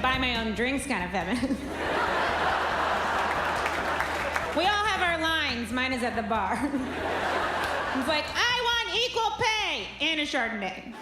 buy my own drinks kind of feminine. We all have our lines. Mine is at the bar. It's like, I want equal pay and a Chardonnay.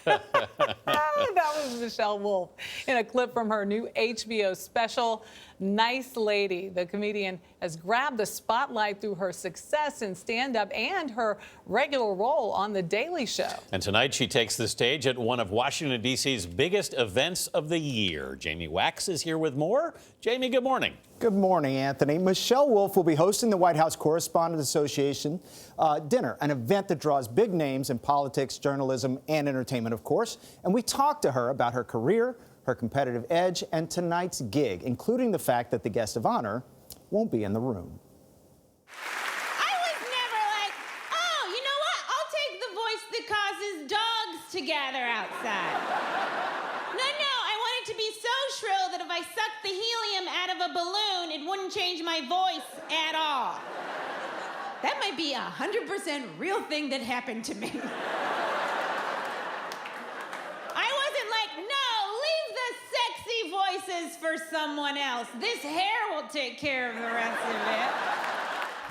That was Michelle Wolf in a clip from her new HBO special, Nice Lady. The comedian has grabbed the spotlight through her success in stand-up and her regular role on The Daily Show. And tonight she takes the stage at one of Washington, D.C.'s biggest events of the year. Jamie Wax is here with more. Jamie, good morning. Good morning, Anthony. Michelle Wolf will be hosting the White House Correspondents Association Dinner, an event that draws big names in politics, journalism, and entertainment, of course. And we talked to her about her career, her competitive edge, and tonight's gig, including the fact that the guest of honor won't be in the room. I was never like, oh, you know what? I'll take the voice that causes dogs to gather outside. No, I want it to be so shrill that if I sucked the helium out of a balloon, it wouldn't change my voice at all. That might be 100% real thing that happened to me. I wasn't like, no, leave the sexy voices for someone else. This hair will take care of the rest of it.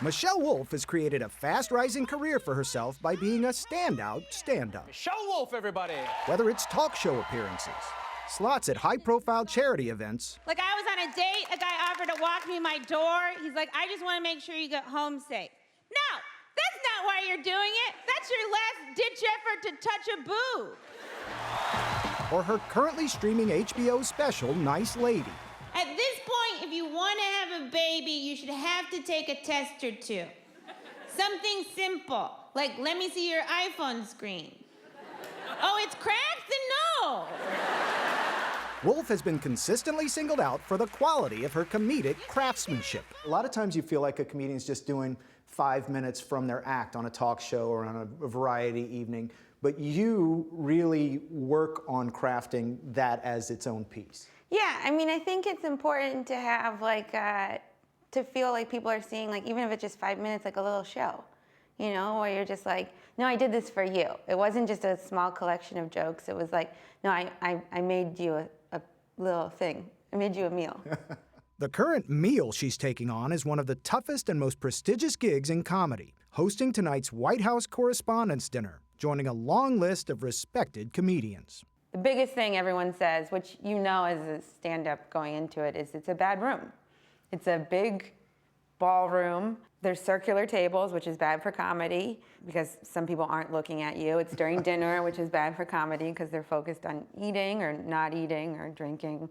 Michelle Wolf has created a fast-rising career for herself by being a standout stand-up. Michelle Wolf, everybody. Whether it's talk show appearances, slots at high-profile charity events, Like, I was on a date, a guy offered to walk me my door. He's like, I just want to make sure you get home safe. No, that's not why you're doing it. That's your last-ditch effort to touch a boob. or her currently streaming HBO special, Nice Lady. At this point, if you want to have a baby, you should have to take a test or two. Something simple, like, let me see your iPhone screen. Oh, it's cracked? Then no. Wolf has been consistently singled out for the quality of her comedic craftsmanship. A lot of times you feel like a comedian's just doing 5 minutes from their act on a talk show or on a variety evening, but you really work on crafting that as its own piece. Yeah, I mean, I think it's important to have to feel like people are seeing, like, even if it's just 5 minutes, like a little show, you know, where you're just like, no, I did this for you. It wasn't just a small collection of jokes. It was like, no, I made you a little thing. I made you a meal. The current meal she's taking on is one of the toughest and most prestigious gigs in comedy, hosting tonight's White House Correspondents Dinner, joining a long list of respected comedians. The biggest thing everyone says, which you know as a stand-up going into it, is it's a bad room. It's a big ballroom. There's circular tables, which is bad for comedy because some people aren't looking at you. It's during dinner, which is bad for comedy because they're focused on eating or not eating or drinking.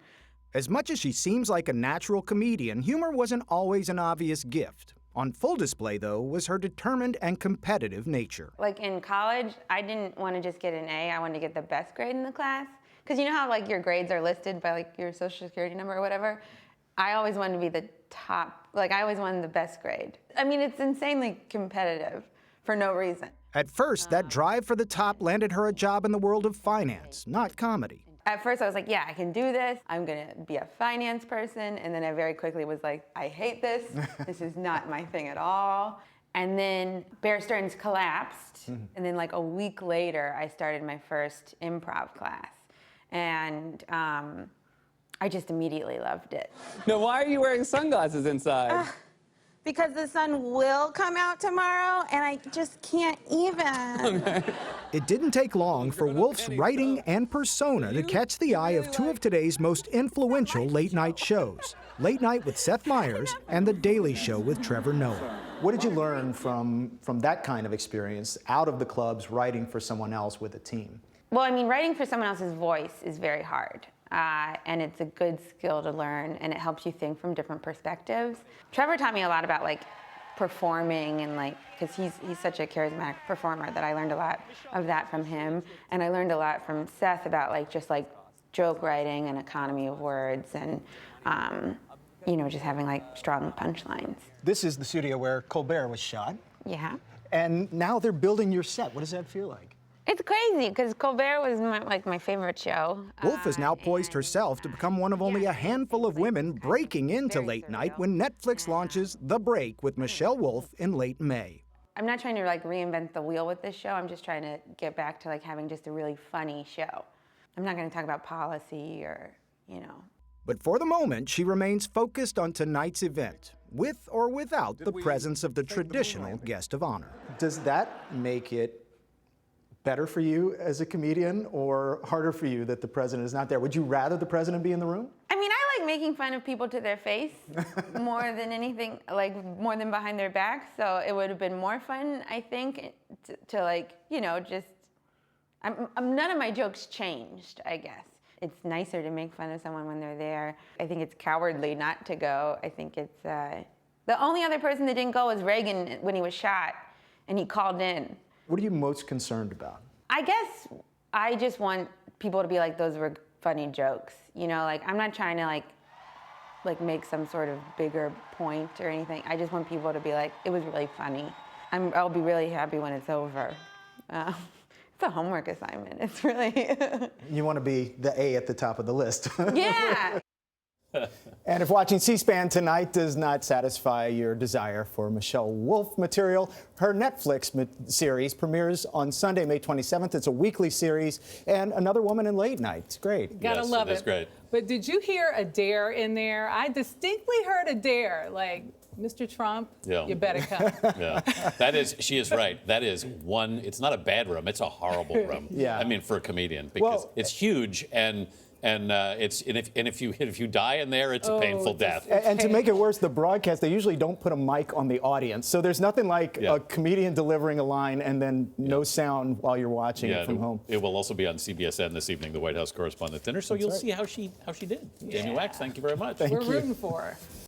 As much as she seems like a natural comedian, humor wasn't always an obvious gift. On full display, though, was her determined and competitive nature. Like in college, I didn't want to just get an A. I wanted to get the best grade in the class. Because you know how like your grades are listed by like your social security number or whatever? I always wanted to be the top. Like I always wanted the best grade. I mean, it's insanely competitive for no reason. At first, that drive for the top landed her a job in the world of finance, not comedy. At first, I was like, yeah, I can do this. I'm going to be a finance person. And then I very quickly was like, I hate this. This is not my thing at all. And then Bear Stearns collapsed. And then like a week later, I started my first improv class. And I just immediately loved it. Now, why are you wearing sunglasses inside? Because the sun will come out tomorrow, and I just can't even. It didn't take long for Wolf's writing and persona to catch the eye of two of today's most influential late-night shows, Late Night with Seth Meyers and The Daily Show with Trevor Noah. What did you learn from that kind of experience, out of the clubs, writing for someone else with a team? Well, I mean, writing for someone else's voice is very hard. And it's a good skill to learn, and it helps you think from different perspectives. Trevor taught me a lot about like performing and like, because he's such a charismatic performer that I learned a lot of that from him. And I learned a lot from Seth about like just like joke writing and economy of words and, you know, just having like strong punchlines. This is the studio where Colbert was shot. Yeah. And now they're building your set. What does that feel like? It's crazy, because Colbert was my favorite show. Wolf has now poised herself to become one of only a handful of women breaking into late night when Netflix launches The Break with Michelle Wolf in late May. I'm not trying to like reinvent the wheel with this show. I'm just trying to get back to like having just a really funny show. I'm not going to talk about policy or you know. But for the moment, she remains focused on tonight's event, with or without the presence of the traditional guest of honor. Does that make it better for you as a comedian or harder for you that the president is not there? Would you rather the president be in the room? I mean, I like making fun of people to their face more than anything, like more than behind their back. So it would have been more fun, I think, to like, you know, just, none of my jokes changed, I guess. It's nicer to make fun of someone when they're there. I think it's cowardly not to go. I think it's, the only other person that didn't go was Reagan when he was shot, and he called in. What are you most concerned about? I guess I just want people to be like, those were funny jokes. You know, like, I'm not trying to like make some sort of bigger point or anything. I just want people to be like, it was really funny. I'll be really happy when it's over. It's a homework assignment. It's really... You want to be the A at the top of the list. Yeah. And if watching C-SPAN tonight does not satisfy your desire for Michelle Wolf material, her Netflix series premieres on Sunday, May 27th. It's a weekly series, and Another Woman in Late Night. It's great. Gotta love it. It's great. But did you hear a dare in there? I distinctly heard a dare, like, Mr. Trump, you better come. Yeah, that is, she is right. That is one, it's not a bad room, it's a horrible room. Yeah. I mean, for a comedian, because it's huge and if you die in there, it's a painful death. And to make it worse, the broadcast, they usually don't put a mic on the audience. So there's nothing like a comedian delivering a line and then no sound while you're watching it from home. It will also be on CBSN this evening, the White House Correspondents Dinner, so you'll see how she did. Jamie Wax, thank you very much. We're rooting for her.